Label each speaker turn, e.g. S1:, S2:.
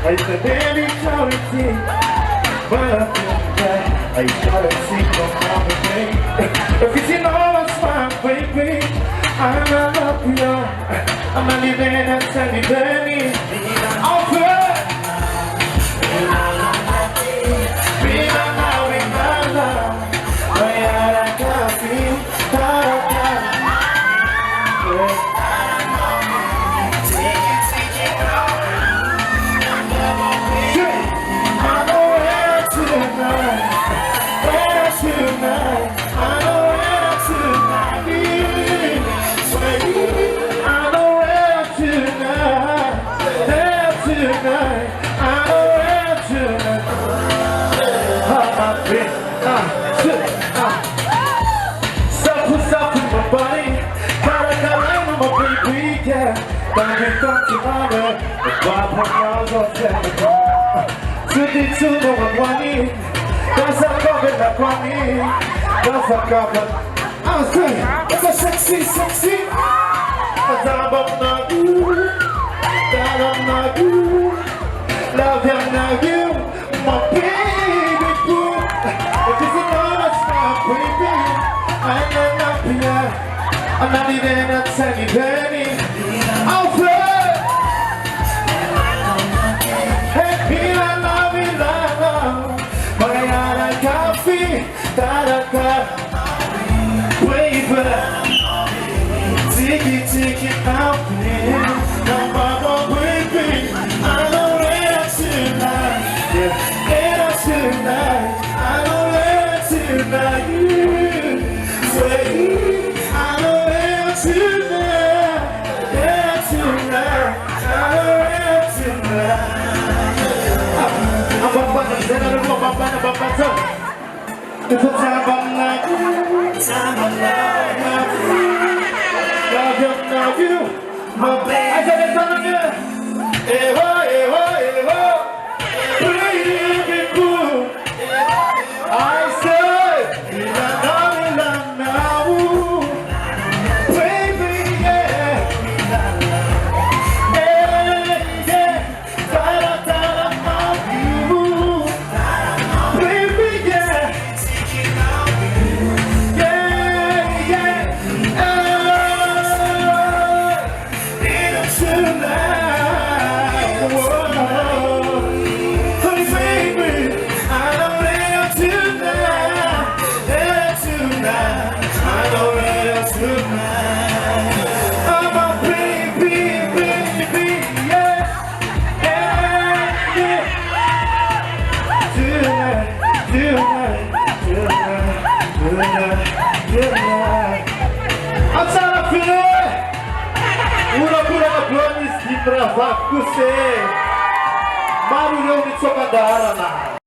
S1: I said, baby, clarity, but I feel that I gotta see no comedy. If you know it's my baby, I'm not up here. I'm not living in a tiny penny. I'll pray. It's sexy, sexy. Love you, love you, my baby boo. If you know it's my baby, I'm not here. I'm not even a tiny penny. I'll play. Hey, I love you, love. Mariana coffee, da-da-da. Baby, take it out, man. No, mama, baby, I know where tonight. Yeah, where tonight. I know where tonight. Say, I know where tonight. Where tonight. I know where tonight. I'm a it's a time of night. Time of night. Love you, my baby. I said it's on you. Hey ho, hey ho, hey ho. Baby boo. I said, love now. Baby, yeah. Yeah, yeah. Da-da-da-da, you. Baby, yeah. Yeah, yeah. Pura-pura Blonis di Bravac, você Mario Leone Sokadara.